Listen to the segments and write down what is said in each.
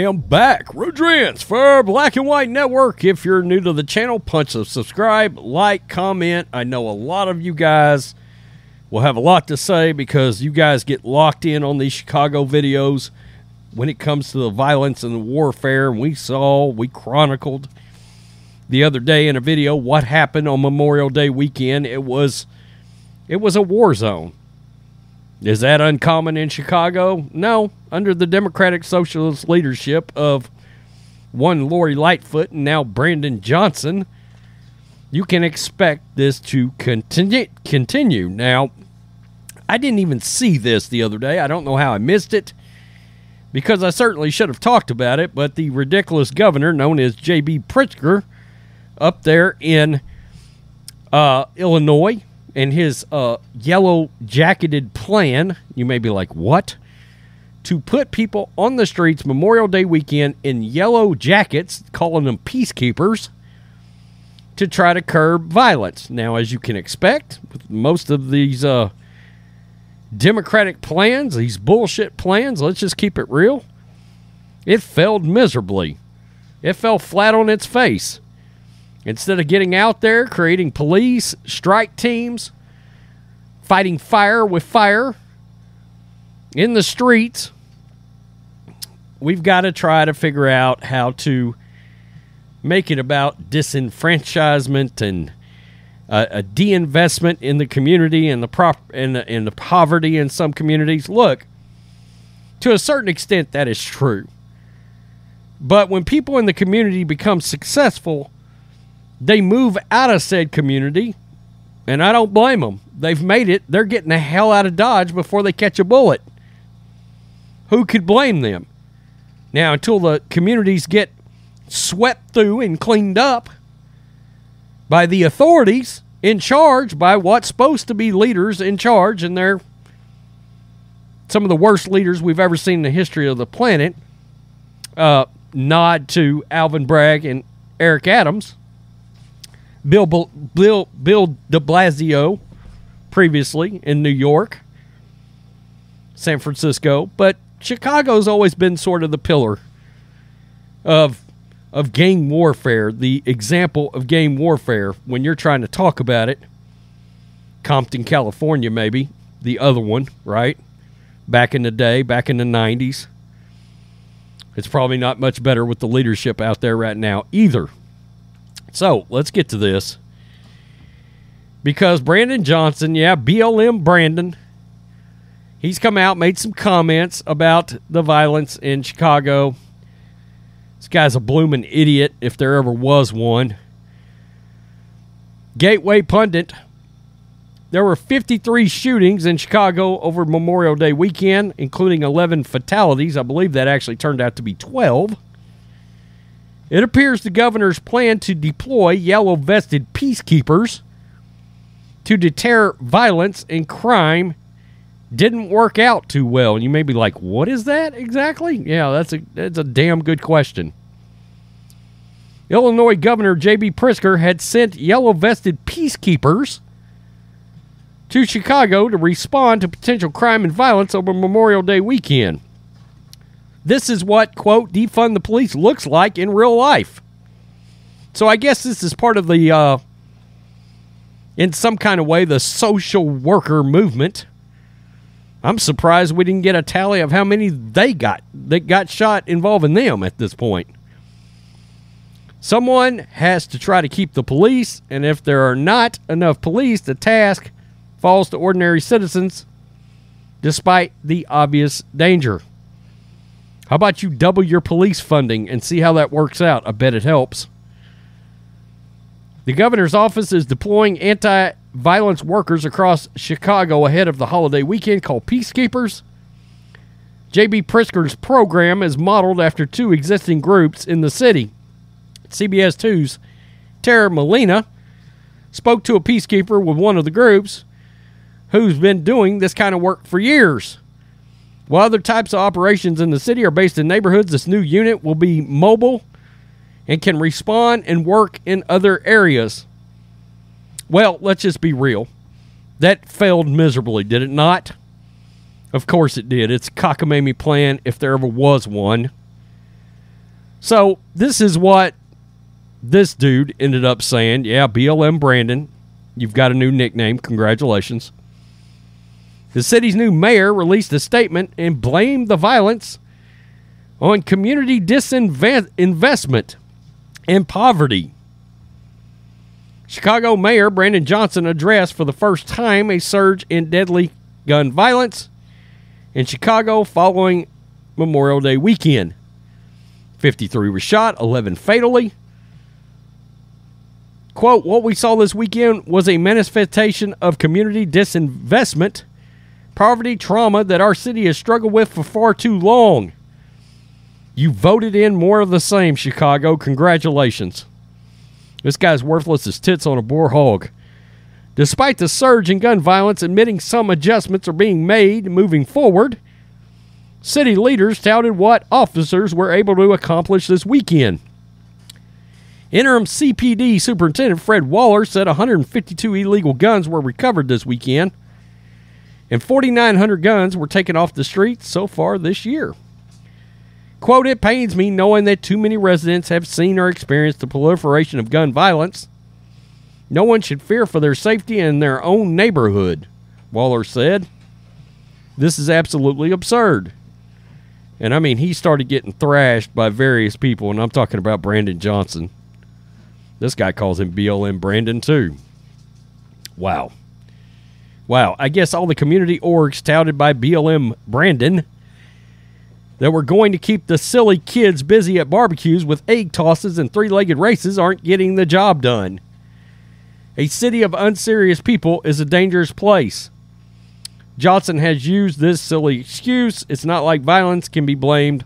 am back. Rodrance for Black and White Network. If you're new to the channel, punch the subscribe, like, comment. I know a lot of you guys will have a lot to say because you guys get locked in on these Chicago videos when it comes to the violence and the warfare. And we chronicled the other day in a video what happened on Memorial Day weekend. It was a war zone. Is that uncommon in Chicago? No. Under the Democratic Socialist leadership of one Lori Lightfoot and now Brandon Johnson, you can expect this to continue. Now, I didn't even see this the other day. I don't know how I missed it because I certainly should have talked about it, but the ridiculous governor known as J.B. Pritzker up there in Illinois, and his yellow-jacketed plan, you may be like, what? To put people on the streets Memorial Day weekend in yellow jackets, calling them Peacekeepers, to try to curb violence. Now, as you can expect, with most of these Democratic plans, these bullshit plans, let's just keep it real, it failed miserably. It fell flat on its face. Instead of getting out there, creating police, strike teams, fighting fire with fire in the streets, we've got to try to figure out how to make it about disenfranchisement and a de-investment in the community and the poverty in some communities. Look, to a certain extent, that is true. But when people in the community become successful, they move out of said community, and I don't blame them. They've made it. They're getting the hell out of Dodge before they catch a bullet. Who could blame them? Now, until the communities get swept through and cleaned up by the authorities in charge, by what's supposed to be leaders in charge, and they're some of the worst leaders we've ever seen in the history of the planet, nod to Alvin Bragg and Eric Adams, Bill de Blasio previously in New York, San Francisco, but Chicago's always been sort of the pillar of gang warfare, the example of gang warfare when you're trying to talk about it. Compton, California, maybe, the other one, right? Back in the day, back in the 90s. It's probably not much better with the leadership out there right now either. So, let's get to this. Because Brandon Johnson, yeah, BLM Brandon, he's come out, made some comments about the violence in Chicago. This guy's a blooming idiot, if there ever was one. Gateway Pundit, there were 53 shootings in Chicago over Memorial Day weekend, including 11 fatalities. I believe that actually turned out to be 12. It appears the governor's plan to deploy yellow-vested peacekeepers to deter violence and crime didn't work out too well. And you may be like, what is that exactly? Yeah, that's a damn good question. Illinois Governor J.B. Pritzker had sent yellow-vested peacekeepers to Chicago to respond to potential crime and violence over Memorial Day weekend. This is what, quote, defund the police looks like in real life. So I guess this is part of the, in some kind of way, the social worker movement. I'm surprised we didn't get a tally of how many that got shot involving them at this point. Someone has to try to keep the police, and if there are not enough police, the task falls to ordinary citizens, despite the obvious danger. How about you double your police funding and see how that works out? I bet it helps. The governor's office is deploying anti-violence workers across Chicago ahead of the holiday weekend called Peacekeepers. J.B. Pritzker's program is modeled after two existing groups in the city. CBS 2's Tara Molina spoke to a peacekeeper with one of the groups who's been doing this kind of work for years. While other types of operations in the city are based in neighborhoods, this new unit will be mobile and can respond and work in other areas. Well, let's just be real. That failed miserably, did it not? Of course it did. It's a cockamamie plan if there ever was one. So this is what this dude ended up saying. Yeah, BLM Brandon, you've got a new nickname. Congratulations. The city's new mayor released a statement and blamed the violence on community disinvestment and poverty. Chicago Mayor Brandon Johnson addressed for the first time a surge in deadly gun violence in Chicago following Memorial Day weekend. 53 were shot, 11 fatally. Quote, what we saw this weekend was a manifestation of community disinvestment, poverty, trauma that our city has struggled with for far too long. You voted in more of the same, Chicago. Congratulations. This guy's worthless as tits on a boar hog. Despite the surge in gun violence, admitting some adjustments are being made moving forward, city leaders touted what officers were able to accomplish this weekend. Interim CPD Superintendent Fred Waller said 152 illegal guns were recovered this weekend, and 4,900 guns were taken off the streets so far this year. Quote, it pains me knowing that too many residents have seen or experienced the proliferation of gun violence. No one should fear for their safety in their own neighborhood, Waller said. This is absolutely absurd. And I mean, he started getting thrashed by various people, and I'm talking about Brandon Johnson. This guy calls him BLM Brandon too. Wow. Wow, I guess all the community orgs touted by BLM Brandon that were going to keep the silly kids busy at barbecues with egg tosses and three-legged races aren't getting the job done. A city of unserious people is a dangerous place. Johnson has used this silly excuse. It's not like violence can be blamed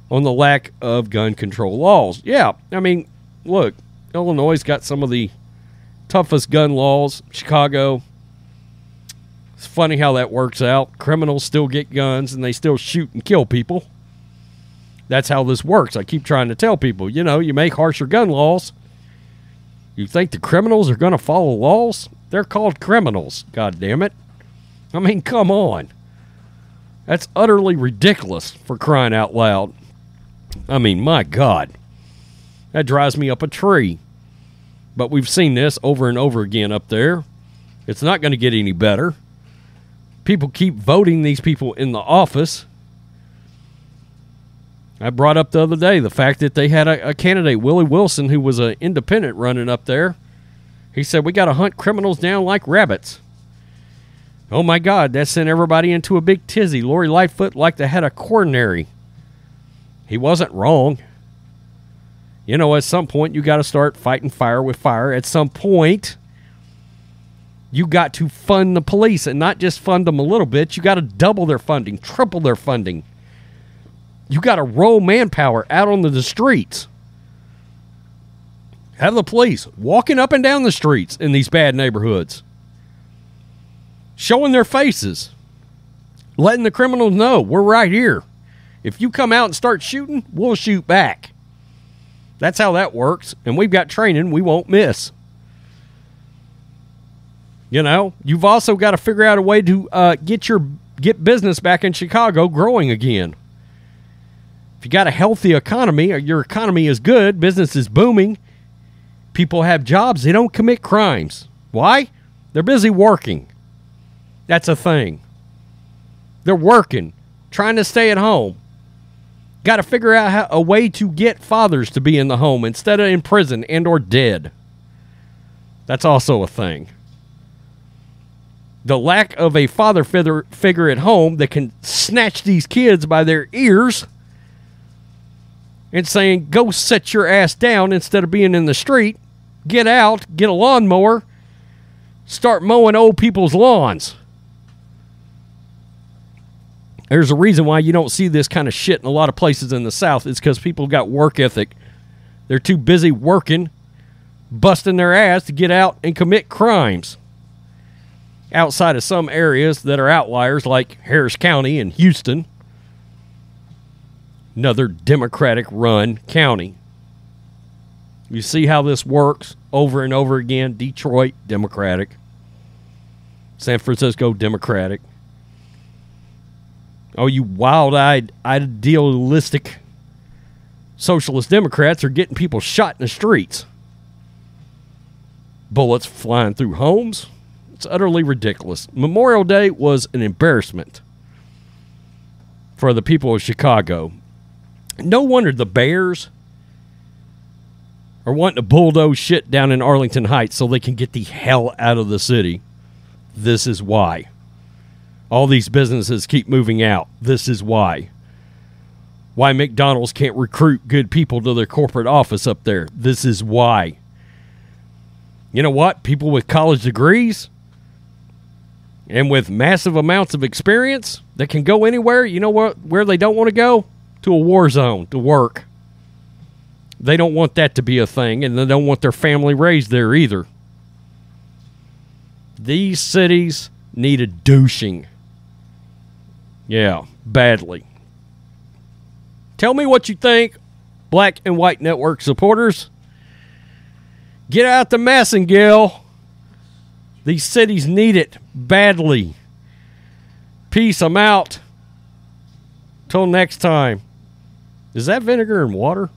on the lack of gun control laws. Yeah, I mean, look, Illinois got some of the toughest gun laws. Chicago. It's funny how that works out. Criminals still get guns and they still shoot and kill people. That's how this works. I keep trying to tell people, you know, you make harsher gun laws. You think the criminals are going to follow laws? They're called criminals, God damn it. I mean, come on. That's utterly ridiculous, for crying out loud. I mean, my God. That drives me up a tree. But we've seen this over and over again up there. It's not going to get any better. People keep voting these people in the office. I brought up the other day the fact that they had a candidate, Willie Wilson, who was an independent running up there. He said, we got to hunt criminals down like rabbits. Oh, my God, that sent everybody into a big tizzy. Lori Lightfoot like to had a coronary. He wasn't wrong. You know, at some point, you got to start fighting fire with fire. At some point, you got to fund the police, and not just fund them a little bit. You got to double their funding, triple their funding. You got to roll manpower out onto the streets. Have the police walking up and down the streets in these bad neighborhoods, showing their faces, letting the criminals know we're right here. If you come out and start shooting, we'll shoot back. That's how that works, and we've got training we won't miss. You know, you've also got to figure out a way to get business back in Chicago growing again. If you got a healthy economy, or your economy is good, business is booming, people have jobs, they don't commit crimes. Why? They're busy working. That's a thing. They're working, trying to stay at home. Got to figure out a way to get fathers to be in the home instead of in prison and or dead. That's also a thing. The lack of a father figure at home that can snatch these kids by their ears and saying, go sit your ass down instead of being in the street. Get out, get a lawnmower, start mowing old people's lawns. There's a reason why you don't see this kind of shit in a lot of places in the South. It's because people got work ethic. They're too busy working, busting their ass to get out and commit crimes. Outside of some areas that are outliers like Harris County and Houston. Another Democratic-run county. You see how this works over and over again. Detroit, Democratic. San Francisco, Democratic. Oh, you wild-eyed, idealistic Socialist Democrats are getting people shot in the streets. Bullets flying through homes. It's utterly ridiculous. Memorial Day was an embarrassment for the people of Chicago. No wonder the Bears are wanting to bulldoze shit down in Arlington Heights so they can get the hell out of the city. This is why. All these businesses keep moving out. This is why. Why McDonald's can't recruit good people to their corporate office up there. This is why. You know what? People with college degrees and with massive amounts of experience that can go anywhere, you know what? Where they don't want to go? To a war zone to work. They don't want that to be a thing, and they don't want their family raised there either. These cities need a douching. Yeah, badly. Tell me what you think, Black and White Network supporters. Get out the Massengale. These cities need it badly. Peace, I'm out. Till next time. Is that vinegar and water?